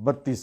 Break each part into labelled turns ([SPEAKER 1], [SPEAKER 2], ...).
[SPEAKER 1] 32,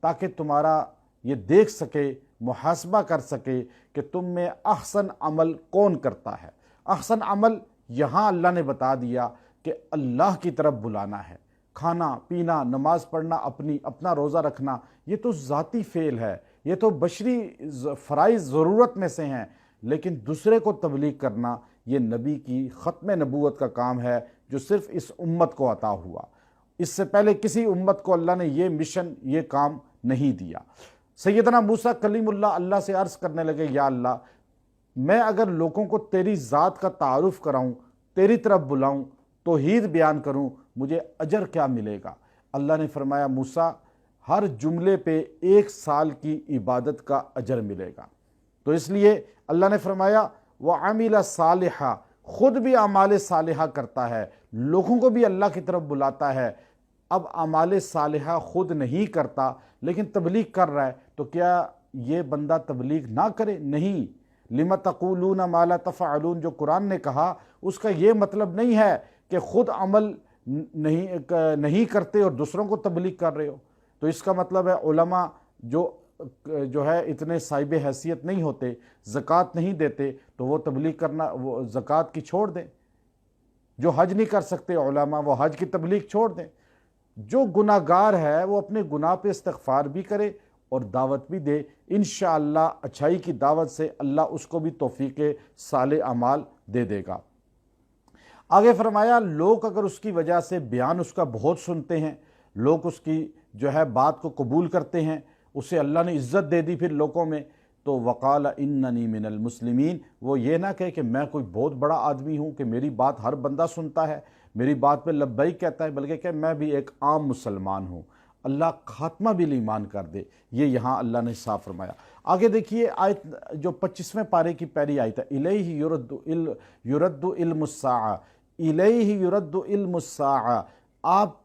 [SPEAKER 1] تاکہ تمہارا یہ دیکھ سکے، محاسبہ کر سکے کہ تم میں احسن عمل کون کرتا ہے۔ احسن عمل یہاں اللہ نے بتا دیا کہ اللہ کی طرف بلانا ہے۔ کھانا پینا، نماز پڑھنا، اپنا روزہ رکھنا، یہ تو ذاتی فعل ہے، یہ تو بشری فرائض ضرورت میں سے ہیں، لیکن دوسرے کو تبلیغ کرنا یہ نبی کی ختم نبوت کا کام ہے جو صرف اس امت کو عطا ہوا۔ اس سے پہلے کسی امت کو اللہ نے یہ مشن، یہ کام نہیں دیا۔ سیدنا موسیٰ کلیم اللہ سے عرض کرنے لگے، یا اللہ، میں اگر لوگوں کو تیری ذات کا تعارف کراؤں، تیری طرف بلاؤں، توحید بیان کروں، مجھے اجر کیا ملے گا؟ اللہ نے فرمایا، موسیٰ، ہر جملے پہ 1 سال کی عبادت کا اجر ملے گا۔ تو اس لیے اللہ نے فرمایا وَعَمِلَ صَالِحًا، خود بھی اعمال صالحہ کرتا ہے، لوگوں کو بھی اللہ کی طرف بلاتا ہے۔ اب اعمال صالحہ خود نہیں کرتا لیکن تبلیغ کر رہا ہے، تو کیا یہ بندہ تبلیغ نہ کرے؟ نہیں۔ لِمَ تَقُولُونَ مَا لَا تَفْعَلُونَ جو قرآن نے کہا، اس کا یہ مطلب نہیں ہے کہ خود عمل نہیں کرتے اور دوسروں کو تبلیغ کر رہے ہو۔ تو اس کا مطلب ہے علماء جو ہے اتنے صاحب حیثیت نہیں ہوتے، زکوٰۃ نہیں دیتے، تو وہ تبلیغ کرنا، وہ زکوٰۃ کی چھوڑ دیں۔ جو حج نہیں کر سکتے علماء، وہ حج کی تبلیغ چھوڑ دیں۔ جو گناہ گار ہے وہ اپنے گناہ پہ استغفار بھی کرے اور دعوت بھی دے، انشاءاللہ اچھائی کی دعوت سے اللہ اس کو بھی توفیق صالح اعمال دے دے گا۔ آگے فرمایا، لوگ اگر اس کی وجہ سے بیان اس کا بہت سنتے ہیں، لوگ اس کی جو ہے بات کو قبول کرتے ہیں، اسے اللہ نے عزت دے دی پھر لوگوں میں، تو وقال اننی من المسلمین، وہ یہ نہ کہے کہ میں کوئی بہت بڑا آدمی ہوں کہ میری بات ہر بندہ سنتا ہے، میری بات پہ لبیک کہتا ہے، بلکہ کہ میں بھی ایک عام مسلمان ہوں۔ اللہ خاتمہ بھی ایمان کر دے، یہ یہاں اللہ نے صاف فرمایا۔ آگے دیکھیے آیت جو 25ویں پارے کی پہلی آیت ہے، الیہ یرد علم الساعہ، الیہ یرد علم الساعہ، آپ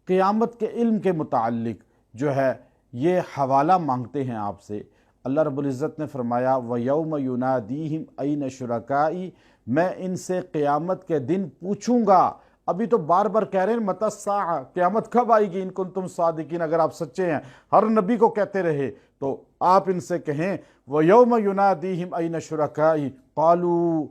[SPEAKER 1] قیامت کے علم کے متعلق جو ہے یہ حوالہ مانگتے ہیں آپ سے۔ اللہ رب العزت نے فرمایا وَيَوْمَ يُنَادِيهِمْ أَيْنَ شُرَكَائِي، میں ان سے قیامت کے دن پوچھوں گا۔ ابھی تو بار بار کہہ رہے ہیں متی الساعہ، قیامت کب آئے گی، ان کنتم صادقین، اگر آپ سچے ہیں، ہر نبی کو کہتے رہے، تو آپ ان سے کہیں وَيَوْمَ يُنَادِيهِمْ أَيْنَ شُرَكَائِي قَالُوا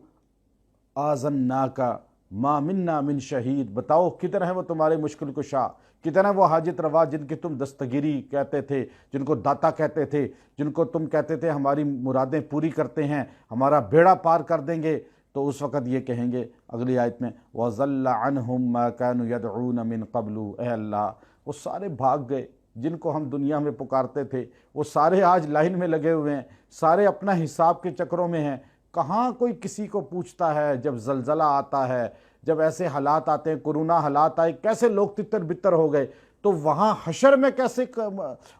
[SPEAKER 1] آذَنَّاكَ مَا مِنَّا مِن شہید، بتاؤ کدھر ہیں وہ تمہارے مشکل کشا، کدھر ہیں وہ حاجت روا جن کی تم دستگیری کہتے تھے، جن کو داتا کہتے تھے، جن کو تم کہتے تھے ہماری مرادیں پوری کرتے ہیں، ہمارا بیڑا پار کر دیں گے۔ تو اس وقت یہ کہیں گے اگلی آیت میں وَضَلَّ عَنْهُمْ مَا كَانُوا يَدْعُونَ مِن قَبْلُ، اے اللہ وہ سارے بھاگ گئے جن کو ہم دنیا میں پکارتے تھے، وہ سارے آج لائن میں لگے ہوئے ہیں، سارے اپنا حساب کے چکروں میں ہیں۔ کہاں کوئی کسی کو پوچھتا ہے جب زلزلہ آتا ہے، جب ایسے حالات آتے ہیں، کرونا حالات آئے، کیسے لوگ تتر بتر ہو گئے، تو وہاں حشر میں کیسے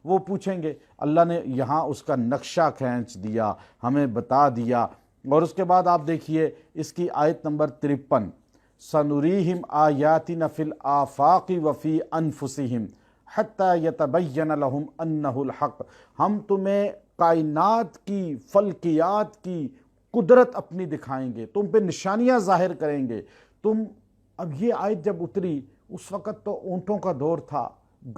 [SPEAKER 1] وہ پوچھیں گے؟ اللہ نے یہاں اس کا نقشہ کھینچ دیا، ہمیں بتا دیا۔ اور اس کے بعد آپ دیکھیے اس کی آیت نمبر 53، سَنُرِيهِمْ آيَاتِنَا فِي الْآفَاقِ وَفِي أَنفُسِهِمْ حَتَّى يَتَبَيَّنَ لَهُمْ أَنَّهُ الْحَقُّ، ہم تمہیں کائنات کی، فلکیات کی قدرت اپنی دکھائیں گے، تم پہ نشانیاں ظاہر کریں گے۔ اب یہ آیت جب اتری، اس وقت تو اونٹوں کا دور تھا،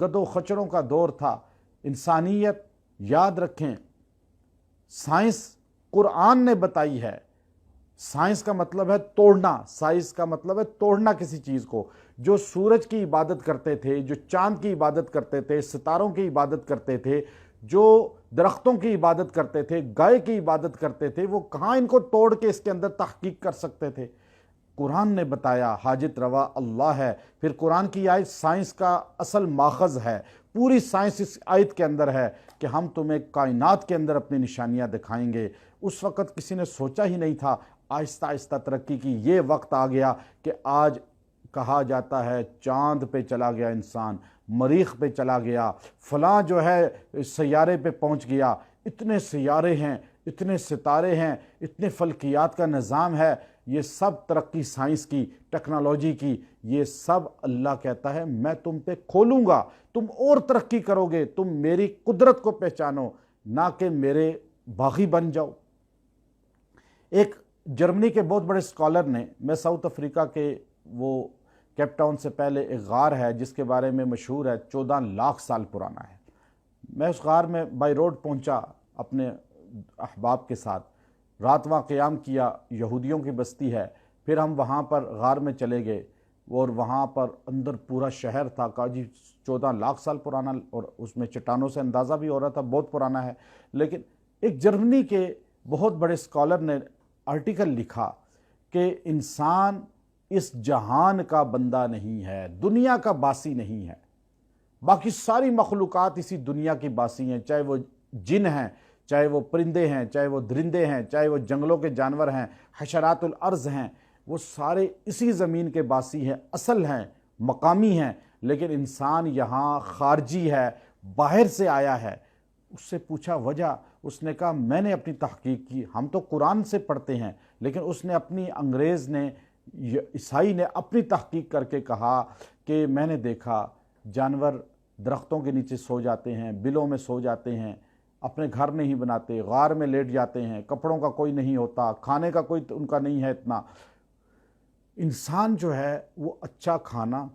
[SPEAKER 1] گدوں خچروں کا دور تھا۔ انسانیت یاد رکھیں، سائنس قرآن نے بتائی ہے، سائنس کا مطلب ہے توڑنا، سائنس کا مطلب ہے توڑنا کسی چیز کو۔ جو سورج کی عبادت کرتے تھے، جو چاند کی عبادت کرتے تھے، ستاروں کی عبادت کرتے تھے، جو درختوں کی عبادت کرتے تھے، گائے کی عبادت کرتے تھے، وہ کہاں ان کو توڑ کے اس کے اندر تحقیق کر سکتے تھے؟ قرآن نے بتایا حاجت روا اللہ ہے۔ پھر قرآن کی آیت سائنس کا اصل ماخذ ہے، پوری سائنس اس آیت کے اندر ہے کہ ہم تمہیں کائنات کے اندر اپنی نشانیاں دکھائیں گے۔ اس وقت کسی نے سوچا ہی نہیں تھا، آہستہ آہستہ ترقی کی، یہ وقت آ گیا کہ آج کہا جاتا ہے چاند پہ چلا گیا انسان، مریخ پہ چلا گیا، فلاں جو ہے سیارے پہ پہنچ گیا۔ اتنے سیارے ہیں، اتنے ستارے ہیں، اتنے فلکیات کا نظام ہے، یہ سب ترقی سائنس کی، ٹیکنالوجی کی، یہ سب اللہ کہتا ہے میں تم پہ کھولوں گا، تم اور ترقی کرو گے، تم میری قدرت کو پہچانو، نہ کہ میرے باغی بن جاؤ۔ ایک جرمنی کے بہت بڑے اسکالر نے، میں ساؤتھ افریقہ کے وہ کیپ ٹاؤن سے پہلے ایک غار ہے جس کے بارے میں مشہور ہے، 14 لاکھ سال پرانا ہے، میں اس غار میں بائی روڈ پہنچا اپنے احباب کے ساتھ، رات وہاں قیام کیا، یہودیوں کی بستی ہے، پھر ہم وہاں پر غار میں چلے گئے اور وہاں پر اندر پورا شہر تھا کا جی 14 لاکھ سال پرانا، اور اس میں چٹانوں سے اندازہ بھی ہو رہا تھا بہت پرانا ہے۔ لیکن ایک جرمنی کے بہت بڑے اسکالر نے آرٹیکل لکھا کہ انسان اس جہان کا بندہ نہیں ہے، دنیا کا باسی نہیں ہے، باقی ساری مخلوقات اسی دنیا کی باسی ہیں، چاہے وہ جن ہیں، چاہے وہ پرندے ہیں، چاہے وہ درندے ہیں، چاہے وہ جنگلوں کے جانور ہیں، حشرات الارض ہیں، وہ سارے اسی زمین کے باسی ہیں، اصل ہیں، مقامی ہیں، لیکن انسان یہاں خارجی ہے، باہر سے آیا ہے۔ اس سے پوچھا وجہ، اس نے کہا میں نے اپنی تحقیق کی، ہم تو قرآن سے پڑھتے ہیں، لیکن اس نے اپنی انگریز نے، عیسائی نے اپنی تحقیق کر کے کہا کہ میں نے دیکھا جانور درختوں کے نیچے سو جاتے ہیں، بلوں میں سو جاتے ہیں، اپنے گھر نہیں بناتے، غار میں لیٹ جاتے ہیں، کپڑوں کا کوئی نہیں ہوتا، کھانے کا کوئی ان کا نہیں ہے اتنا۔ انسان جو ہے وہ اچھا کھانا،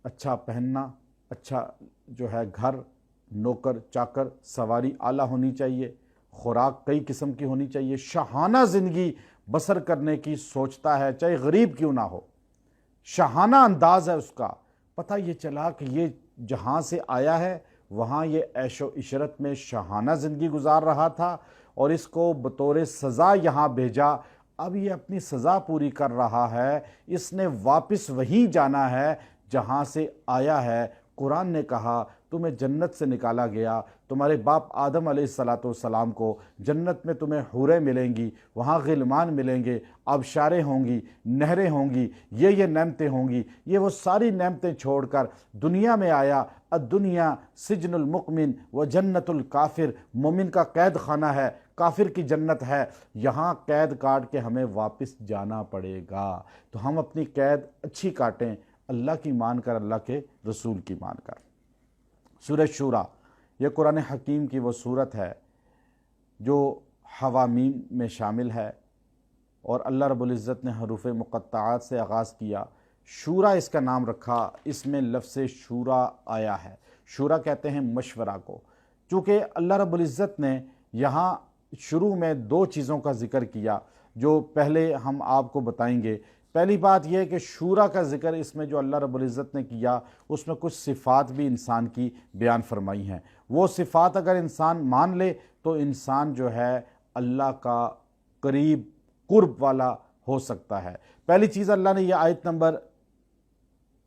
[SPEAKER 1] اچھا پہننا، اچھا جو ہے گھر، نوکر چاکر، سواری اعلیٰ ہونی چاہیے، خوراک کئی قسم کی ہونی چاہیے، شاہانہ زندگی بسر کرنے کی سوچتا ہے، چاہے غریب کیوں نہ ہو، شاہانہ انداز ہے اس کا۔ پتہ یہ چلا کہ یہ جہاں سے آیا ہے وہاں یہ عیش و عشرت میں شاہانہ زندگی گزار رہا تھا، اور اس کو بطور سزا یہاں بھیجا، اب یہ اپنی سزا پوری کر رہا ہے، اس نے واپس وہیں جانا ہے جہاں سے آیا ہے۔ قرآن نے کہا تمہیں جنت سے نکالا گیا، تمہارے باپ آدم علیہ السلام کو جنت میں تمہیں حوریں ملیں گی، وہاں غلمان ملیں گے، آبشاریں ہوں گی، نہریں ہوں گی، یہ نعمتیں ہوں گی۔ یہ وہ ساری نعمتیں چھوڑ کر دنیا میں آیا۔ الدنیا سجن المؤمن و جنت الکافر، مومن کا قید خانہ ہے، کافر کی جنت ہے، یہاں قید کاٹ کے ہمیں واپس جانا پڑے گا۔ تو ہم اپنی قید اچھی کاٹیں، اللہ کی مان کر، اللہ کے رسول کی مان کر۔ سورہ شورا، یہ قرآن حکیم کی وہ صورت ہے جو حوامیم میں شامل ہے، اور اللہ رب العزت نے حروف مقطعات سے آغاز کیا۔ شورا اس کا نام رکھا، اس میں لفظ شورا آیا ہے۔ شورا کہتے ہیں مشورہ کو۔ چونکہ اللہ رب العزت نے یہاں شروع میں 2 چیزوں کا ذکر کیا جو پہلے ہم آپ کو بتائیں گے۔ پہلی بات یہ ہے کہ شورا کا ذکر اس میں جو اللہ رب العزت نے کیا، اس میں کچھ صفات بھی انسان کی بیان فرمائی ہیں۔ وہ صفات اگر انسان مان لے تو انسان جو ہے اللہ کا قریب، قرب والا ہو سکتا ہے۔ پہلی چیز اللہ نے یہ آیت نمبر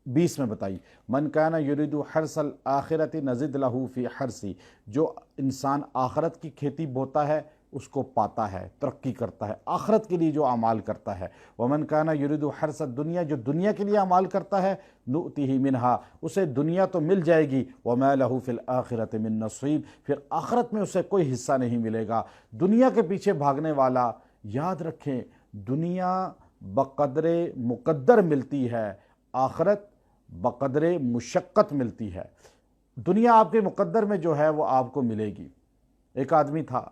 [SPEAKER 1] 20 میں بتائی، من کان یرید حرث الآخرۃ نزد لہ فی حرثی، جو انسان آخرت کی کھیتی بوتا ہے اس کو پاتا ہے، ترقی کرتا ہے، آخرت کے لیے جو اعمال کرتا ہے۔ ومن کان یرید حرث الدنیا، جو دنیا کے لیے اعمال کرتا ہے، نؤتیہ منہا، اسے دنیا تو مل جائے گی، وما لہ فی الآخرۃ من نصیب، پھر آخرت میں اسے کوئی حصہ نہیں ملے گا۔ دنیا کے پیچھے بھاگنے والا، یاد رکھیں دنیا بقدر مقدر ملتی ہے، آخرت بقدر مشقت ملتی ہے۔ دنیا آپ کے مقدر میں جو ہے وہ آپ کو ملے گی۔ ایک آدمی تھا،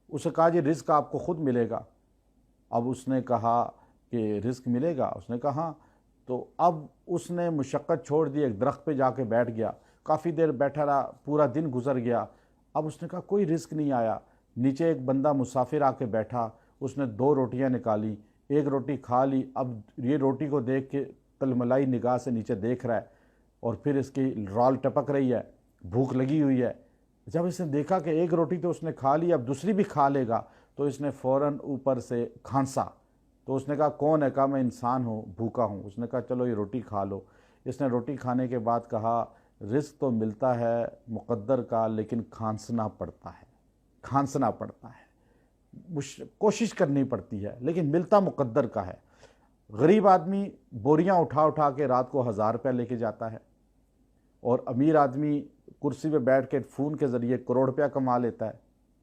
[SPEAKER 1] اسے کہا جی رزق آپ کو خود ملے گا۔ اب اس نے کہا کہ رزق ملے گا، اس نے کہا ہاں۔ تو اب اس نے مشقت چھوڑ دی، ایک درخت پہ جا کے بیٹھ گیا، کافی دیر بیٹھا رہا، پورا دن گزر گیا۔ اب اس نے کہا کوئی رزق نہیں آیا۔ نیچے ایک بندہ مسافر آ کے بیٹھا، اس نے 2 روٹیاں نکالی، ایک روٹی کھا لی۔ اب یہ روٹی کو دیکھ کے تلملائی نگاہ سے نیچے دیکھ رہا ہے، اور پھر اس کی رال ٹپک رہی ہے، بھوک لگی ہوئی ہے۔ جب اس نے دیکھا کہ ایک روٹی تو اس نے کھا لی، اب دوسری بھی کھا لے گا، تو اس نے فوراً اوپر سے کھانسا۔ تو اس نے کہا کون ہے؟ کہا میں انسان ہوں، بھوکا ہوں۔ اس نے کہا چلو یہ روٹی کھا لو۔ اس نے روٹی کھانے کے بعد کہا رزق تو ملتا ہے مقدر کا، لیکن کھانسنا پڑتا ہے، کھانسنا پڑتا ہے، کوشش کرنی پڑتی ہے، لیکن ملتا مقدر کا ہے۔ غریب آدمی بوریاں اٹھا اٹھا کے رات کو 1000 روپیہ لے کے جاتا ہے، اور امیر آدمی کرسی پہ بیٹھ کے فون کے ذریعے کروڑ روپیہ کما لیتا ہے۔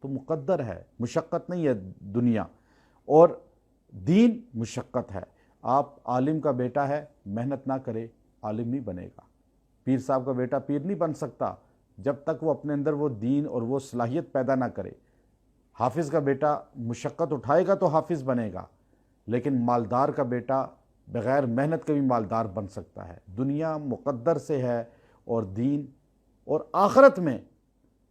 [SPEAKER 1] تو مقدر ہے، مشقت نہیں ہے دنیا، اور دین مشقت ہے۔ آپ عالم کا بیٹا ہے، محنت نہ کرے عالم نہیں بنے گا۔ پیر صاحب کا بیٹا پیر نہیں بن سکتا جب تک وہ اپنے اندر وہ دین اور وہ صلاحیت پیدا نہ کرے۔ حافظ کا بیٹا مشقت اٹھائے گا تو حافظ بنے گا، لیکن مالدار کا بیٹا بغیر محنت کے بھی مالدار بن سکتا ہے۔ دنیا مقدر سے ہے، اور دین اور آخرت میں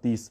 [SPEAKER 1] 30,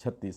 [SPEAKER 1] 36,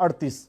[SPEAKER 1] 38,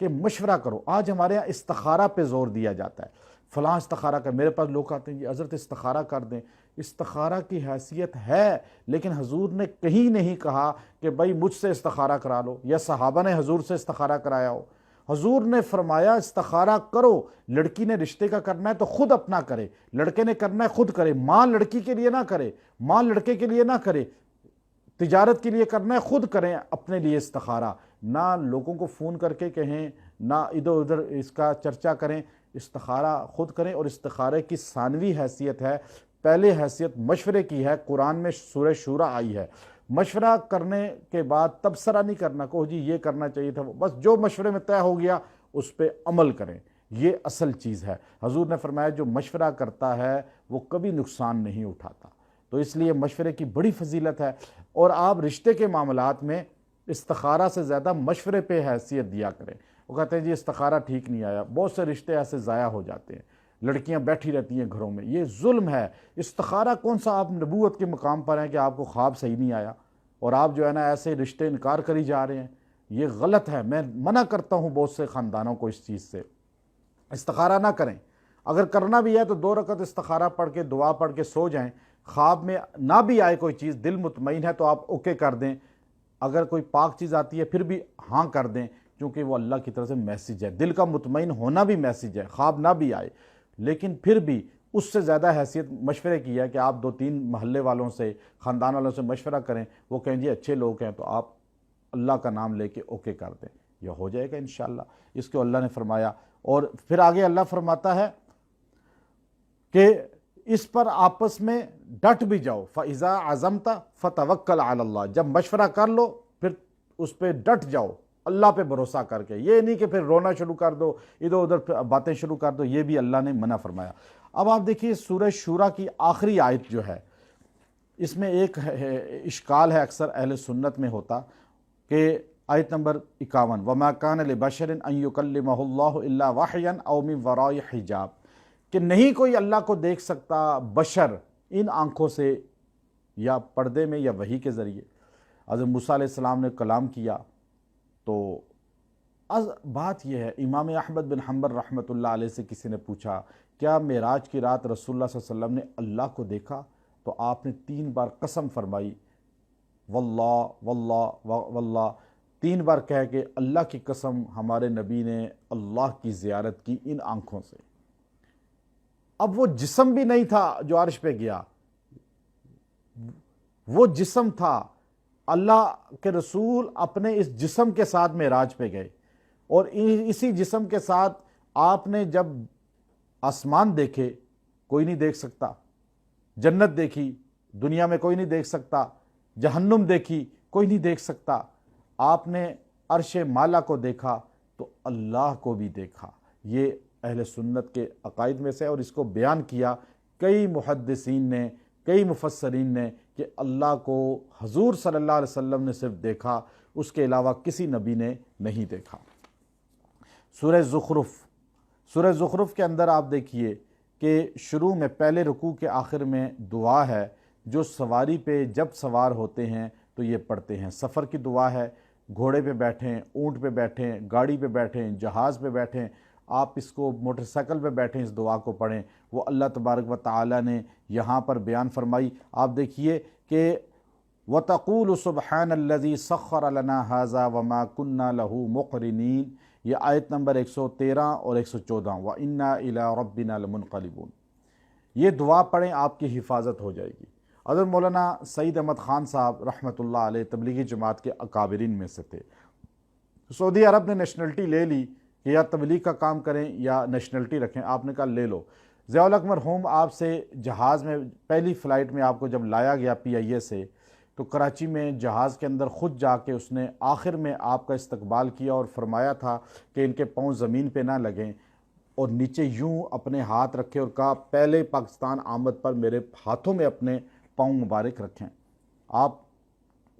[SPEAKER 1] کہ مشورہ کرو۔ آج ہمارے یہاں استخارہ پہ زور دیا جاتا ہے، فلاں استخارہ کر، میرے پاس لوگ آتے ہیں جی حضرت استخارہ کر دیں۔ استخارہ کی حیثیت ہے، لیکن حضور نے کہیں نہیں کہا کہ بھائی مجھ سے استخارہ کرا لو، یا صحابہ نے حضور سے استخارہ کرایا ہو۔ حضور نے فرمایا استخارہ کرو، لڑکی نے رشتے کا کرنا ہے تو خود اپنا کرے، لڑکے نے کرنا ہے خود کرے، ماں لڑکی کے لیے نہ کرے، ماں لڑکے کے لیے نہ کرے، تجارت کے لیے کرنا ہے خود کریں اپنے لیے استخارہ، نہ لوگوں کو فون کر کے کہیں، نہ ادھر ادھر اس کا چرچا کریں، استخارہ خود کریں۔ اور استخارے کی ثانوی حیثیت ہے، پہلے حیثیت مشورے کی ہے، قرآن میں سورہ شورا آئی ہے۔ مشورہ کرنے کے بعد تبصرہ نہیں کرنا کہ جی یہ کرنا چاہیے تھا، بس جو مشورے میں طے ہو گیا اس پہ عمل کریں، یہ اصل چیز ہے۔ حضور نے فرمایا جو مشورہ کرتا ہے وہ کبھی نقصان نہیں اٹھاتا، تو اس لیے مشورے کی بڑی فضیلت ہے۔ اور آپ رشتے کے معاملات میں استخارہ سے زیادہ مشورے پہ حیثیت دیا کریں۔ وہ کہتے ہیں جی استخارہ ٹھیک نہیں آیا، بہت سے رشتے ایسے ضائع ہو جاتے ہیں، لڑکیاں بیٹھی رہتی ہیں گھروں میں، یہ ظلم ہے۔ استخارہ کون سا، آپ نبوت کے مقام پر ہیں کہ آپ کو خواب صحیح نہیں آیا اور آپ جو ہے نا ایسے رشتے انکار کری جا رہے ہیں، یہ غلط ہے۔ میں منع کرتا ہوں بہت سے خاندانوں کو اس چیز سے، استخارہ نہ کریں۔ اگر کرنا بھی ہے تو 2 رکعت استخارہ پڑھ کے دعا پڑھ کے سو جائیں، خواب میں نہ بھی آئے کوئی چیز، دل مطمئن ہے تو آپ اوکے کر دیں، اگر کوئی پاک چیز آتی ہے پھر بھی ہاں کر دیں، کیونکہ وہ اللہ کی طرف سے میسیج ہے۔ دل کا مطمئن ہونا بھی میسیج ہے، خواب نہ بھی آئے، لیکن پھر بھی اس سے زیادہ حیثیت مشورے کی ہے کہ آپ 2-3 محلے والوں سے، خاندان والوں سے مشورہ کریں، وہ کہیں جی اچھے لوگ ہیں تو آپ اللہ کا نام لے کے اوکے کر دیں، یہ ہو جائے گا انشاءاللہ۔ اس کو اللہ نے فرمایا، اور پھر آگے اللہ فرماتا ہے کہ اس پر آپس میں ڈٹ بھی جاؤ، فَإِذَا عَزَمْتَ فَتَوَكَّلْ عَلَى اللَّهِ، جب مشورہ کر لو پھر اس پہ ڈٹ جاؤ اللہ پہ بھروسہ کر کے، یہ نہیں کہ پھر رونا شروع کر دو، ادھر ادھر باتیں شروع کر دو، یہ بھی اللہ نے منع فرمایا۔ اب آپ دیکھیے سورہ شورا کی آخری آیت جو ہے، اس میں ایک اشکال ہے اکثر اہل سنت میں ہوتا، کہ آیت نمبر 51 وَمَا كَانَ لِبَشَرٍ أَن يُكَلِّمَهُ اللَّهُ إِلَّا وَحْيًا أَوْ مِن وَرَاءِ حِجَابٍ، کہ نہیں کوئی اللہ کو دیکھ سکتا بشر ان آنکھوں سے، یا پردے میں یا وحی کے ذریعے۔ حضرت موسیٰ علیہ السلام نے کلام کیا، تو بات یہ ہے، امام احمد بن حنبل رحمۃ اللہ علیہ سے کسی نے پوچھا کیا معراج کی رات رسول اللہ صلی اللہ علیہ وسلم نے اللہ کو دیکھا؟ تو آپ نے 3 بار قسم فرمائی، واللہ واللہ واللہ، 3 بار کہہ کے اللہ کی قسم ہمارے نبی نے اللہ کی زیارت کی ان آنکھوں سے۔ اب وہ جسم بھی نہیں تھا جو عرش پہ گیا، وہ جسم تھا، اللہ کے رسول اپنے اس جسم کے ساتھ معراج پہ گئے، اور اسی جسم کے ساتھ آپ نے جب آسمان دیکھے، کوئی نہیں دیکھ سکتا، جنت دیکھی، دنیا میں کوئی نہیں دیکھ سکتا، جہنم دیکھی، کوئی نہیں دیکھ سکتا، آپ نے عرش مالا کو دیکھا تو اللہ کو بھی دیکھا۔ یہ اہل سنت کے عقائد میں سے، اور اس کو بیان کیا کئی محدثین نے، کئی مفسرین نے، کہ اللہ کو حضور صلی اللہ علیہ وسلم نے صرف دیکھا، اس کے علاوہ کسی نبی نے نہیں دیکھا۔ سورہ زخرف کے اندر آپ دیکھیے کہ شروع میں پہلے رکوع کے آخر میں دعا ہے، جو سواری پہ جب سوار ہوتے ہیں تو یہ پڑھتے ہیں۔ سفر کی دعا ہے، گھوڑے پہ بیٹھیں، اونٹ پہ بیٹھیں، گاڑی پہ بیٹھیں، جہاز پہ بیٹھیں، آپ اس کو موٹر سائیکل پہ بیٹھیں، اس دعا کو پڑھیں، وہ اللہ تبارک و تعالی نے یہاں پر بیان فرمائی۔ آپ دیکھیے کہ وَتَقُولُ سُبْحَانَ الَّذِي سَخَّرَ لَنَا هَذَا وَمَا كُنَّا لَهُ مُقْرِنِينَ، یہ آیت نمبر 113 اور 114، وَإِنَّا إِلَىٰ رَبِّنَا لَمُنْقَلِبُونَ۔ یہ دعا پڑھیں، آپ کی حفاظت ہو جائے گی۔ حضرت مولانا سعید احمد خان صاحب رحمۃ اللہ علیہ تبلیغی جماعت کے اکابرین میں سے تھے۔ سعودی عرب نے نیشنلٹی لے لی کہ یا تبلیغ کا کام کریں یا نیشنلٹی رکھیں، آپ نے کہا لے لو۔ ضیاء الحق مرحوم آپ سے جہاز میں پہلی فلائٹ میں آپ کو جب لایا گیا PIA سے، تو کراچی میں جہاز کے اندر خود جا کے اس نے آخر میں آپ کا استقبال کیا اور فرمایا تھا کہ ان کے پاؤں زمین پہ نہ لگیں، اور نیچے یوں اپنے ہاتھ رکھے اور کہا پہلے پاکستان آمد پر میرے ہاتھوں میں اپنے پاؤں مبارک رکھیں۔ آپ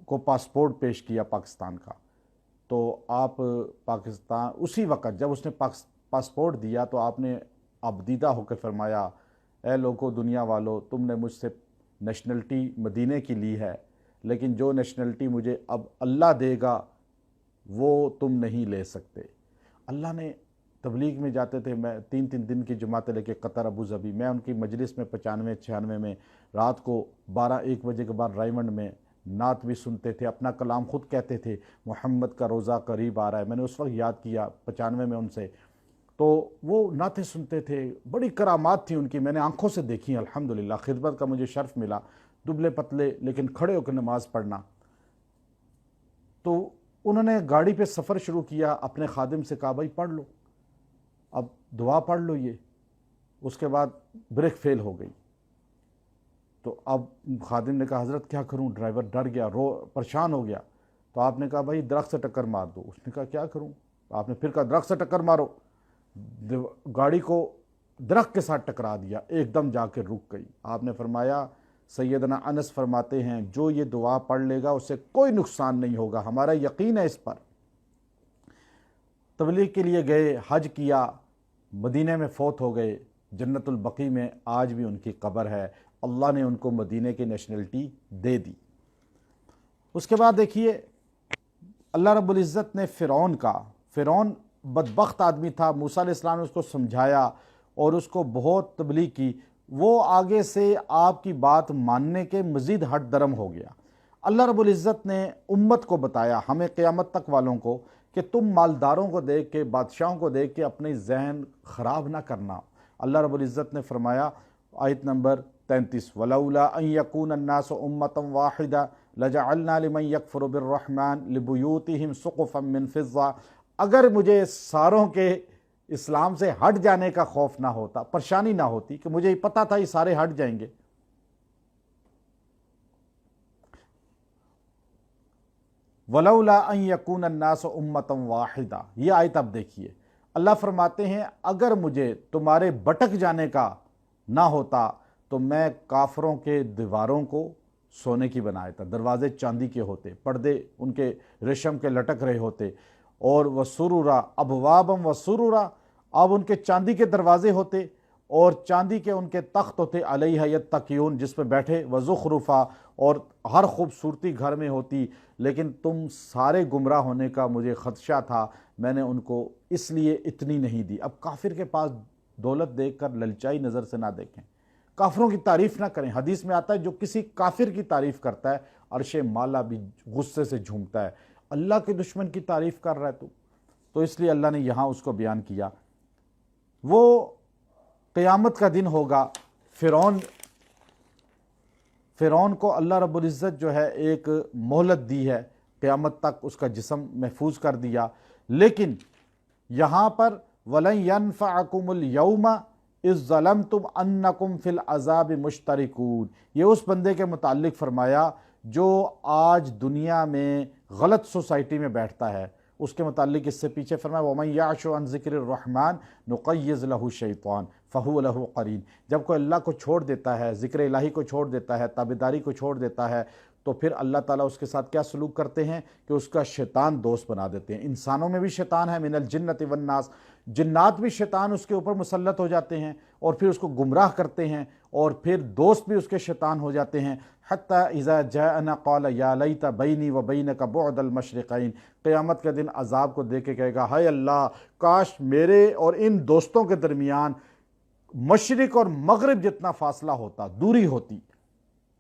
[SPEAKER 1] کو پاسپورٹ پیش کیا پاکستان کا، تو آپ پاکستان اسی وقت جب اس نے پاسپورٹ دیا تو آپ نے ابدیدہ ہو کے فرمایا، اے لوگو دنیا والو، تم نے مجھ سے نیشنلٹی مدینے کی لی ہے، لیکن جو نیشنلٹی مجھے اب اللہ دے گا وہ تم نہیں لے سکتے۔ اللہ نے تبلیغ میں جاتے تھے، میں 3 دن کی جماعتیں لے کے قطر، ابو ظبی، میں ان کی مجلس میں 95 96 میں رات کو 12 1 بجے کے بعد رائمنڈ میں نعت بھی سنتے تھے، اپنا کلام خود کہتے تھے، محمد کا روزہ قریب آ رہا ہے، میں نے اس وقت یاد کیا 95 میں ان سے، تو وہ نعتیں سنتے تھے، بڑی کرامات تھی ان کی، میں نے آنکھوں سے دیکھی الحمدللہ، خدمت کا مجھے شرف ملا، دبلے پتلے لیکن کھڑے ہو کے نماز پڑھنا۔ تو انہوں نے گاڑی پہ سفر شروع کیا، اپنے خادم سے کہا بھائی پڑھ لو، اب دعا پڑھ لو یہ، اس کے بعد بریک فیل ہو گئی، تو اب خادم نے کہا حضرت کیا کروں، ڈرائیور ڈر گیا، پریشان ہو گیا، تو آپ نے کہا بھائی درخت سے ٹکر مار دو، اس نے کہا کیا کروں، آپ نے پھر کہا درخت سے ٹکر مارو، گاڑی کو درخت کے ساتھ ٹکرا دیا، ایک دم جا کے رک گئی۔ آپ نے فرمایا، سیدنا انس فرماتے ہیں جو یہ دعا پڑھ لے گا اسے کوئی نقصان نہیں ہوگا، ہمارا یقین ہے اس پر۔ تبلیغ کے لیے گئے، حج کیا، مدینہ میں فوت ہو گئے، جنت البقیع میں آج بھی ان کی قبر ہے، اللہ نے ان کو مدینہ کی نیشنلٹی دے دی۔ اس کے بعد دیکھیے اللہ رب العزت نے فرعون بدبخت آدمی تھا، موسیٰ علیہ السلام نے اس کو سمجھایا اور اس کو بہت تبلیغ کی، وہ آگے سے آپ کی بات ماننے کے مزید ہٹ درم ہو گیا۔ اللہ رب العزت نے امت کو بتایا، ہمیں قیامت تک والوں کو، کہ تم مالداروں کو دیکھ کے، بادشاہوں کو دیکھ کے اپنے ذہن خراب نہ کرنا۔ اللہ رب العزت نے فرمایا آیت نمبر 33 وَلَوْلَا أَن يَكُونَ النَّاسُ أُمَّةً وَاحِدَةً لَجَعَلْنَا لِمَن يَكْفُرُ بِالرَّحْمَنِ لِبُيُوتِهِمْ سُقُفًا مِّن فِضَّةٍ، اگر مجھے ساروں کے اسلام سے ہٹ جانے کا خوف نہ ہوتا، پریشانی نہ ہوتی، کہ مجھے پتا تھا یہ سارے ہٹ جائیں گے، وَلَوْلَا أَن يَكُونَ النَّاسُ أُمَّةً وَاحِدَةً، یہ آیت اب دیکھیے، اللہ فرماتے ہیں اگر مجھے تمہارے بھٹک جانے کا نہ ہوتا تو میں کافروں کے دیواروں کو سونے کی بنایا تھا، دروازے چاندی کے ہوتے، پردے ان کے ریشم کے لٹک رہے ہوتے، اور وَسُرُرًا أَبْوَابًا وَسُرُرًا، اب ان کے چاندی کے دروازے ہوتے اور چاندی کے ان کے تخت ہوتے، علیہا یتکئون، جس پہ بیٹھے، وزخرفا، اور ہر خوبصورتی گھر میں ہوتی، لیکن تم سارے گمراہ ہونے کا مجھے خدشہ تھا، میں نے ان کو اس لیے اتنی نہیں دی۔ اب کافر کے پاس دولت دیکھ کر للچائی نظر سے نہ دیکھیں، کافروں کی تعریف نہ کریں۔ حدیث میں آتا ہے جو کسی کافر کی تعریف کرتا ہے عرش مالا بھی غصے سے جھومتا ہے، اللہ کے دشمن کی تعریف کر رہا ہے تو اس لیے اللہ نے یہاں اس کو بیان کیا۔ وہ قیامت کا دن ہوگا، فرعون کو اللہ رب العزت جو ہے ایک مہلت دی ہے، قیامت تک اس کا جسم محفوظ کر دیا، لیکن یہاں پر وَلَن يَنفَعَكُمُ الْيَوْمَ اِذْ ظَلَمْتُمْ أَنَّكُمْ فِي الْعَذَابِ مُشْتَرِكُونَ، یہ اس بندے کے متعلق فرمایا جو آج دنیا میں غلط سوسائٹی میں بیٹھتا ہے، اس کے متعلق اس سے پیچھے فرمایا وَمَن يَعْشُ عَن ذِكْرِ الرَّحْمَنِ نُقَيِّضْ لَهُ الشَّيْطَانَ فَهُوَ لَهُ قَرِينٌ، جب کوئی اللہ کو چھوڑ دیتا ہے، ذکر الہی کو چھوڑ دیتا ہے، تابعداری کو چھوڑ دیتا ہے، تو پھر اللہ تعالیٰ اس کے ساتھ کیا سلوک کرتے ہیں کہ اس کا شیطان دوست بنا دیتے ہیں۔ انسانوں میں بھی شیطان ہے، من الجنۃ والناس، جنات بھی شیطان اس کے اوپر مسلط ہو جاتے ہیں اور پھر اس کو گمراہ کرتے ہیں، اور پھر دوست بھی اس کے شیطان ہو جاتے ہیں، حتیٰ اذا جاءنا قال یا لیت بینی و بینک بعد المشرقین، قیامت کے دن عذاب کو دیکھ کے کہے گا ہائے اللہ، کاش میرے اور ان دوستوں کے درمیان مشرق اور مغرب جتنا فاصلہ ہوتا، دوری ہوتی۔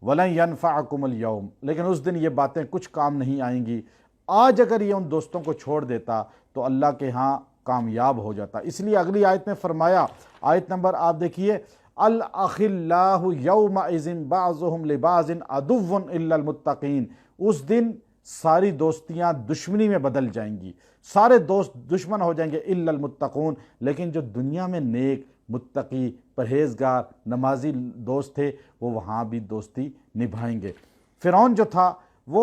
[SPEAKER 1] وَلَن يَنفَعَكُمُ الْيَوْمَ، لیکن اس دن یہ باتیں کچھ کام نہیں آئیں گی۔ آج اگر یہ ان دوستوں کو چھوڑ دیتا تو اللہ کے ہاں کامیاب ہو جاتا۔ اس لیے اگلی آیت میں فرمایا، آیت نمبر آپ دیکھیے، الْأَخِلَّاهُ يَوْمَئِذٍ بَعْضُهُمْ لِبَعْضٍ عَدُوٌّ إِلَّا الْمُتَّقِينَ، اس دن ساری دوستیاں دشمنی میں بدل جائیں گی، سارے دوست دشمن ہو جائیں گے، إِلَّا الْمُتَّقُونَ، لیکن جو دنیا میں نیک، متقی، پرہیزگار، نمازی دوست تھے وہ وہاں بھی دوستی نبھائیں گے۔ فرعون جو تھا وہ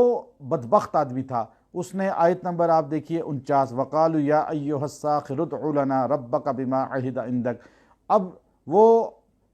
[SPEAKER 1] بدبخت آدمی تھا، اس نے آیت نمبر آپ دیکھیے 49 وَقَالُوا يَا أَيُّهَا السَّاخِرُ ادْعُ لَنَا رَبَّكَ بِمَا عَهِدَ عِندَكَ، اب وہ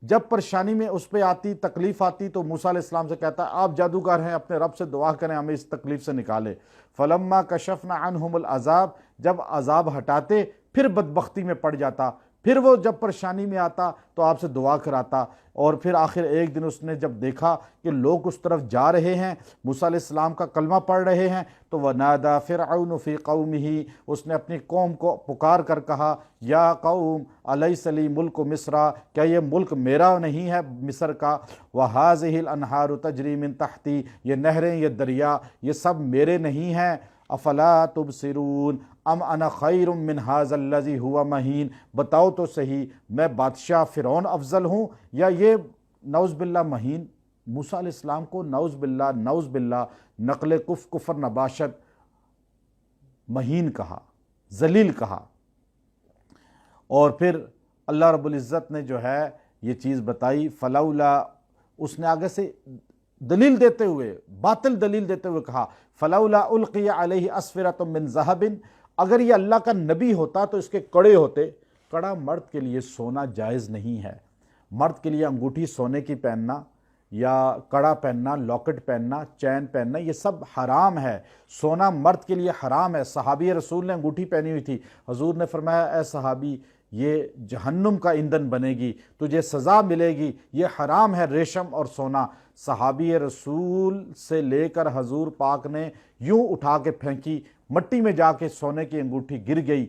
[SPEAKER 1] جب پریشانی میں اس پہ آتی، تکلیف آتی، تو موسیٰ علیہ السلام سے کہتا ہے آپ جادوگر ہیں، اپنے رب سے دعا کریں ہمیں اس تکلیف سے نکالے۔ فَلَمَّا كَشَفْنَا عَنْهُمُ الْعَذَابَ، جب عذاب ہٹاتے پھر بدبختی میں پڑ جاتا، پھر وہ جب پریشانی میں آتا تو آپ سے دعا کراتا، اور پھر آخر ایک دن اس نے جب دیکھا کہ لوگ اس طرف جا رہے ہیں، موسیٰ علیہ السلام کا کلمہ پڑھ رہے ہیں، تو وَنَادَى فِرْعَوْنُ فِي قَوْمِهِ، اس نے اپنی قوم کو پکار کر کہا، یا قوم الیس لی ملک مصر، کیا یہ ملک میرا نہیں ہے مصر کا، وَهَٰذِهِ الْأَنْهَارُ تَجْرِي مِن تَحْتِي، یہ نہریں یہ دریا یہ سب میرے نہیں ہیں، افلا تبصرون ام انا خیر من ھذا الذی هو مہین، بتاؤ تو صحیح میں بادشاہ فرعون افضل ہوں یا یہ نعوذ باللہ مہین؟ موسیٰ علیہ السلام کو نعوذ باللہ نقل کفر نباشت مہین کہا، ذلیل کہا۔ اور پھر اللہ رب العزت نے جو ہے یہ چیز بتائی، فلولا، اس نے آگے سے دلیل دیتے ہوئے، باطل دلیل دیتے ہوئے کہا، فلولا القی علیہ اسورۃ من ذہب، اگر یہ اللہ کا نبی ہوتا تو اس کے کڑے ہوتے۔ کڑا مرد کے لیے سونا جائز نہیں ہے، مرد کے لیے انگوٹھی سونے کی پہننا یا کڑا پہننا، لاکٹ پہننا، چین پہننا، یہ سب حرام ہے، سونا مرد کے لیے حرام ہے۔ صحابی رسول نے انگوٹھی پہنی ہوئی تھی، حضور نے فرمایا اے صحابی یہ جہنم کا ایندھن بنے گی، تجھے سزا ملے گی، یہ حرام ہے ریشم اور سونا۔ صحابی رسول سے لے کر حضور پاک نے یوں اٹھا کے پھینکی، مٹی میں جا کے سونے کی انگوٹھی گر گئی۔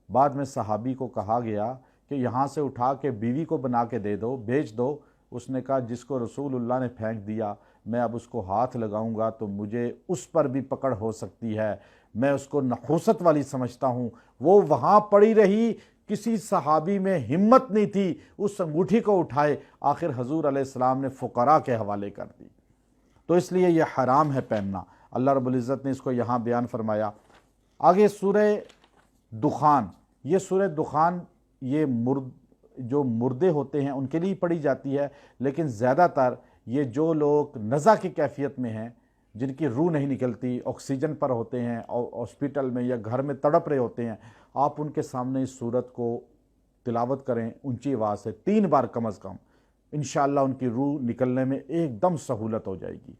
[SPEAKER 1] بعد میں صحابی کو کہا گیا کہ یہاں سے اٹھا کے بیوی کو بنا کے دے دو، بیچ دو۔ اس نے کہا جس کو رسول اللہ نے پھینک دیا میں اب اس کو ہاتھ لگاؤں گا تو مجھے اس پر بھی پکڑ ہو سکتی ہے، میں اس کو نحوست والی سمجھتا ہوں۔ وہ وہاں پڑی رہی، کسی صحابی میں ہمت نہیں تھی اس انگوٹھی کو اٹھائے، آخر حضور علیہ السلام نے فقراء کے حوالے کر دی۔ تو اس لیے یہ حرام ہے پہننا، اللہ رب العزت نے اس کو یہاں بیان فرمایا۔ آگے سورہ دخان، یہ سورہ دخان یہ جو مردے ہوتے ہیں ان کے لیے پڑھی جاتی ہے، لیکن زیادہ تر یہ جو لوگ نزع کی کیفیت میں ہیں، جن کی روح نہیں نکلتی، آکسیجن پر ہوتے ہیں اور ہاسپٹل میں یا گھر میں تڑپ رہے ہوتے ہیں، آپ ان کے سامنے اس سورت کو تلاوت کریں اونچی آواز سے 3 بار کم از کم، انشاءاللہ ان کی روح نکلنے میں ایک دم سہولت ہو جائے گی۔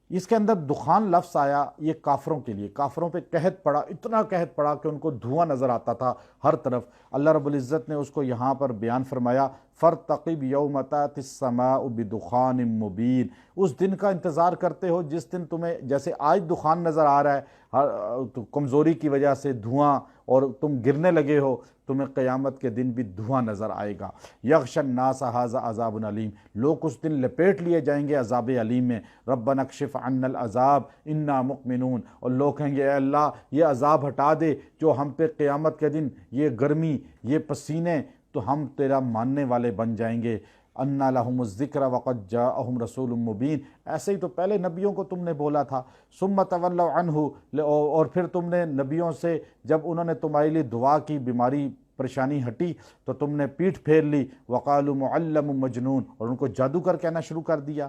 [SPEAKER 1] اس کے اندر دخان لفظ آیا، یہ کافروں کے لیے، کافروں پہ قحط پڑا، اتنا قحط پڑا کہ ان کو دھواں نظر آتا تھا ہر طرف۔ اللہ رب العزت نے اس کو یہاں پر بیان فرمایا، فَارْتَقِبْ يَوْمَ تَأْتِي السَّمَاءُ بِدُخَانٍ مُبِينٍ، اس دن کا انتظار کرتے ہو جس دن تمہیں جیسے آج دخان نظر آ رہا ہے کمزوری کی وجہ سے دھواں اور تم گرنے لگے ہو، تمہیں قیامت کے دن بھی دھواں نظر آئے گا۔ یغشی الناس ھذا عذاب علیم، لوگ اس دن لپیٹ لیے جائیں گے عذاب علیم میں۔ ربنا اکشف عنا العذاب انا مؤمنون، اور لوگ کہیں گے اے اللہ یہ عذاب ہٹا دے جو ہم پہ قیامت کے دن، یہ گرمی، یہ پسینے، تو ہم تیرا ماننے والے بن جائیں گے۔ انا لہم الذکر وقد جاءہم رسول مبین، ایسے ہی تو پہلے نبیوں کو تم نے بولا تھا۔ ثم تولوا عنہ، اور پھر تم نے نبیوں سے جب انہوں نے تمہارے لیے دعا کی، بیماری پریشانی ہٹی تو تم نے پیٹھ پھیر لی۔ وقالوا معلم مجنون، اور ان کو جادوگر کہنا شروع کر دیا۔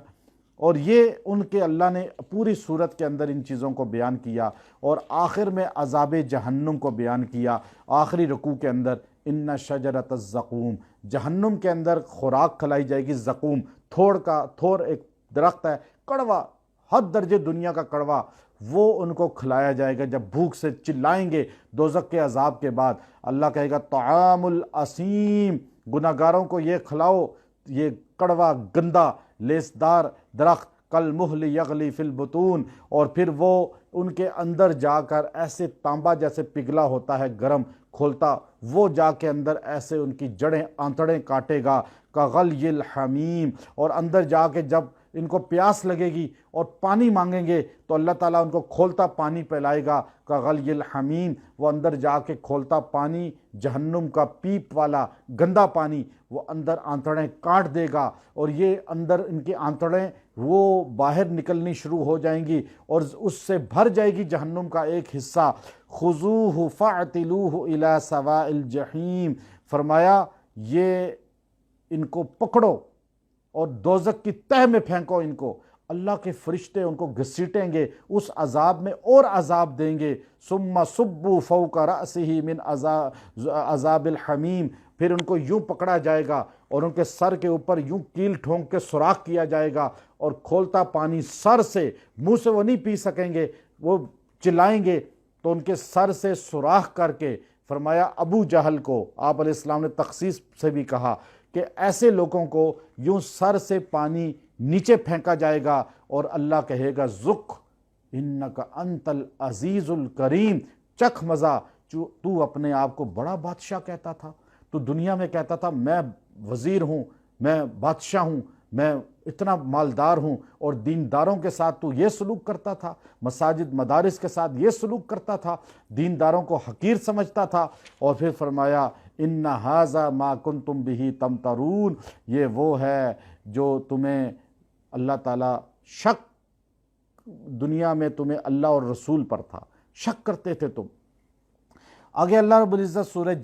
[SPEAKER 1] اور یہ ان کے اللہ نے پوری صورت کے اندر ان چیزوں کو بیان کیا، اور آخر میں عذاب جہنم کو بیان کیا۔ آخری رکوع کے اندر ان شجرۃ الزقوم، جہنم کے اندر خوراک کھلائی جائے گی، زقوم، تھور ایک درخت ہے، کڑوا، حد درجے دنیا کا کڑوا، وہ ان کو کھلایا جائے گا جب بھوک سے چلائیں گے دوزخ کے عذاب کے بعد۔ اللہ کہے گا طعام الاسیم، گناہ گاروں کو یہ کھلاؤ، یہ کڑوا گندا لیسدار درخت، کالمہل یغلی فی البطون، اور پھر وہ ان کے اندر جا کر ایسے تانبا جیسے پگھلا ہوتا ہے گرم کھولتا، وہ جا کے اندر ایسے ان کی جڑیں آنتڑیں کاٹے گا، کغلی الحمیم، اور اندر جا کے جب ان کو پیاس لگے گی اور پانی مانگیں گے تو اللہ تعالیٰ ان کو کھولتا پانی پلائے گا، کغلی الحمیم، وہ اندر جا کے کھولتا پانی، جہنم کا پیپ والا گندا پانی، وہ اندر آنتڑیں کاٹ دے گا، اور یہ اندر ان کی آنتڑیں وہ باہر نکلنی شروع ہو جائیں گی، اور اس سے بھر جائے گی جہنم کا ایک حصہ۔ خذوہ فاعتلوہ الی سواء الجحیم، فرمایا یہ ان کو پکڑو اور دوزخ کی تہہ میں پھینکو ان کو، اللہ کے فرشتے ان کو گھسیٹیں گے، اس عذاب میں اور عذاب دیں گے۔ ثم صبوا فوق رأسہ من عذاب الحمیم، پھر ان کو یوں پکڑا جائے گا اور ان کے سر کے اوپر یوں کیل ٹھونک کے سوراخ کیا جائے گا، اور کھولتا پانی سر سے، منہ سے وہ نہیں پی سکیں گے، وہ چلائیں گے تو ان کے سر سے سوراخ کر کے فرمایا ابو جہل کو آپ علیہ السلام نے تخصیص سے بھی کہا کہ ایسے لوگوں کو یوں سر سے پانی نیچے پھینکا جائے گا اور اللہ کہے گا ذق انک انت العزیز الکریم، چکھ مزہ، تو اپنے آپ کو بڑا بادشاہ کہتا تھا، تو دنیا میں کہتا تھا میں وزیر ہوں، میں بادشاہ ہوں، میں اتنا مالدار ہوں، اور دینداروں کے ساتھ تو یہ سلوک کرتا تھا، مساجد مدارس کے ساتھ یہ سلوک کرتا تھا، دینداروں کو حقیر سمجھتا تھا۔ اور پھر فرمایا ان ھذا ما کنتم بہ تمترون، یہ وہ ہے جو تمہیں اللہ تعالیٰ شک، دنیا میں تمہیں اللہ اور رسول پر تھا، شک کرتے تھے تم۔ آگے اللہ رب العزت سورہ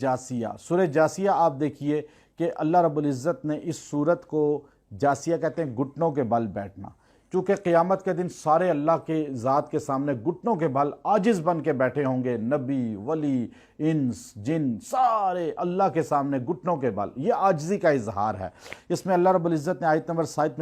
[SPEAKER 1] جاسیہ آپ دیکھیے کہ اللہ رب العزت نے اس سورت کو جاسیہ کہتے ہیں گھٹنوں کے بل بیٹھنا، چونکہ قیامت کے دن سارے اللہ کے ذات کے سامنے گھٹنوں کے بل عاجز بن کے بیٹھے ہوں گے، نبی، ولی، انس، جن، سارے اللہ کے سامنے گھٹنوں کے بل، یہ عاجزی کا اظہار ہے۔ اس میں اللہ رب العزت نے آیت نمبر 7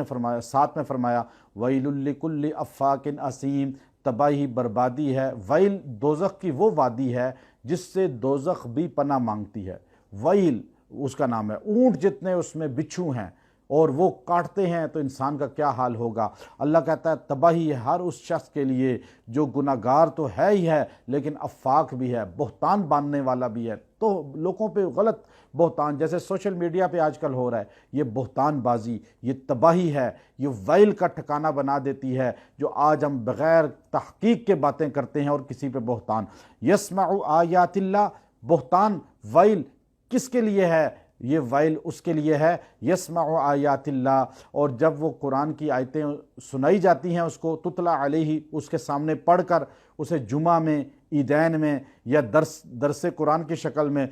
[SPEAKER 1] میں فرمایا وَيْلٌ لِكُلِّ أَفَّاكٍ أَثِيمٍ، تباہی بربادی ہے، ویل دوزخ کی وہ وادی ہے جس سے دوزخ بھی پناہ مانگتی ہے، ویل اس کا نام ہے، اونٹ جتنے اس میں بچھو ہیں اور وہ کاٹتے ہیں تو انسان کا کیا حال ہوگا۔ اللہ کہتا ہے تباہی ہے ہر اس شخص کے لیے جو گناہ گار تو ہے ہی ہے لیکن افاک بھی ہے، بہتان باندھنے والا بھی ہے، تو لوگوں پہ غلط بہتان جیسے سوشل میڈیا پہ آج کل ہو رہا ہے، یہ بہتان بازی، یہ تباہی ہے، یہ ویل کا ٹھکانہ بنا دیتی ہے، جو آج ہم بغیر تحقیق کے باتیں کرتے ہیں اور کسی پہ بہتان۔ یسمع آیات اللہ، بہتان ویل کس کے لیے ہے؟ یہ ویل اس کے لیے ہے یسمع آیات اللہ، اور جب وہ قرآن کی آیتیں سنائی جاتی ہیں اس کو تتلا علیہ، اس کے سامنے پڑھ کر اسے جمعہ میں، عیدین میں یا درس قرآن کی شکل میں،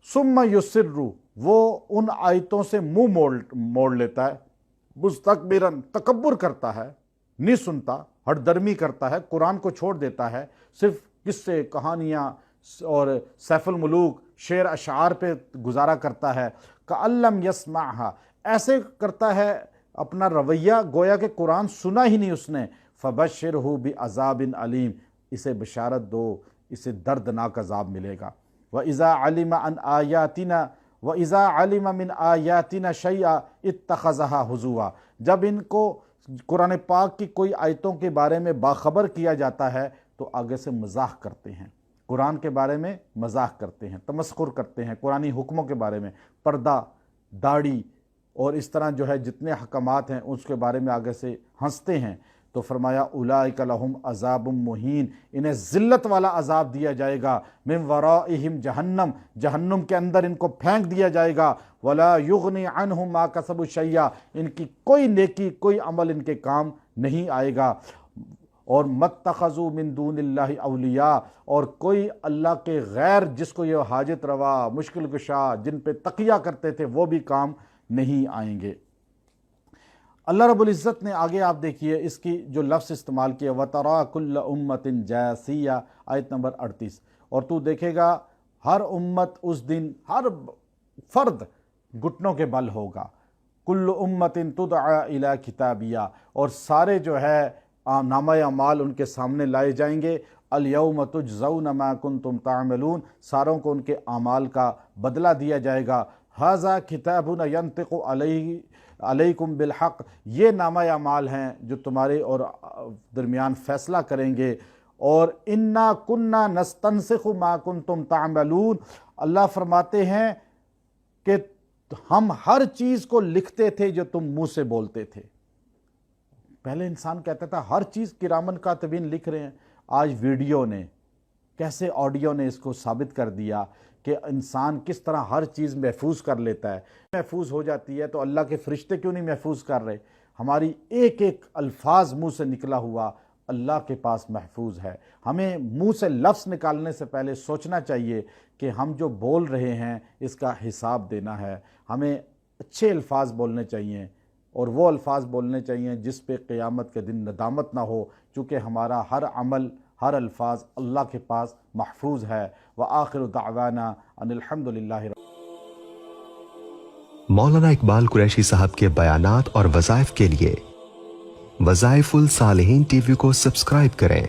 [SPEAKER 1] ثم یصر، وہ ان آیتوں سے منہ موڑ لیتا ہے، مستکبرن، تکبر کرتا ہے، نہیں سنتا، ہٹ درمی کرتا ہے، قرآن کو چھوڑ دیتا ہے، صرف قصے، کہانیاں اور سیف الملوک، شعر اشعار پہ گزارا کرتا ہے، کألم یسمعھا، ایسے کرتا ہے اپنا رویہ گویا کہ قرآن سنا ہی نہیں اس نے، فبشرہ بعذاب علیم، اسے بشارت دو، اسے دردناک عذاب ملے گا۔ وَإِذَا عَلِمَ عَنْ آیَاتِنَا وَإِذَا عَلِمَ مِنْ آیَاتِنَا شَيْئًا اتَّخَذَهَا ہُزُوًا، جب ان کو قرآن پاک کی کوئی آیتوں کے بارے میں باخبر کیا جاتا ہے تو آگے سے مزاح کرتے ہیں، قرآن کے بارے میں مزاح کرتے ہیں، تمسخر کرتے ہیں، قرآنی حکموں کے بارے میں، پردہ، داڑھی اور اس طرح جو ہے جتنے حکمات ہیں اس کے بارے میں آگے سے ہنستے ہیں، تو فرمایا اولئک لہم عذاب مہین، انہیں ذلت والا عذاب دیا جائے گا، من ورائہم جہنم، جہنم کے اندر ان کو پھینک دیا جائے گا، ولا یغنی عنہم ما کسبوا شیئا، ان کی کوئی نیکی، کوئی عمل ان کے کام نہیں آئے گا۔ اور متخذوا من دون اللہ اولیاء، اور کوئی اللہ کے غیر جس کو یہ حاجت روا، مشکل کشا، جن پہ تقیہ کرتے تھے وہ بھی کام نہیں آئیں گے۔ اللہ رب العزت نے آگے آپ دیکھیے اس کی جو لفظ استعمال کیا وَتَرَا كُلَّ أُمَّةٍ جَاثِيَةً، آیت نمبر 38، اور تو دیکھے گا ہر امت اس دن، ہر فرد گھٹنوں کے بل ہوگا، كُلُّ أُمَّةٍ تُدْعَى إِلَى كِتَابِهَا، اور سارے جو ہے نامہ اعمال ان کے سامنے لائے جائیں گے، الْيَوْمَ تُجْزَوْنَ مَا كُنْتُمْ تَعْمَلُونَ، ساروں کو ان کے اعمال کا بدلہ دیا جائے گا، هَذَا كِتَابُنَا يَنْطِقُ علیکم بالحق، یہ نامہ اعمال ہیں جو تمہارے اور درمیان فیصلہ کریں گے، اور انا کننا نستنسخ ما کنتم تعملون، اللہ فرماتے ہیں کہ ہم ہر چیز کو لکھتے تھے جو تم منہ سے بولتے تھے۔ پہلے انسان کہتا تھا ہر چیز کرامن کاتبین لکھ رہے ہیں، آج ویڈیو نے، کیسے آڈیو نے اس کو ثابت کر دیا کہ انسان کس طرح ہر چیز محفوظ کر لیتا ہے، محفوظ ہو جاتی ہے تو اللہ کے فرشتے کیوں نہیں محفوظ کر رہے؟ ہماری ایک ایک الفاظ منہ سے نکلا ہوا اللہ کے پاس محفوظ ہے۔ ہمیں منہ سے لفظ نکالنے سے پہلے سوچنا چاہیے کہ ہم جو بول رہے ہیں اس کا حساب دینا ہے، ہمیں اچھے الفاظ بولنے چاہیے اور وہ الفاظ بولنے چاہیے جس پہ قیامت کے دن ندامت نہ ہو، چونکہ ہمارا ہر عمل، ہر الفاظ اللہ کے پاس محفوظ ہے۔ وآخر دعوانا ان الحمد للہ۔
[SPEAKER 2] مولانا اقبال قریشی صاحب کے بیانات اور وظائف کے لیے وظائف الصالحین ٹی وی کو سبسکرائب کریں۔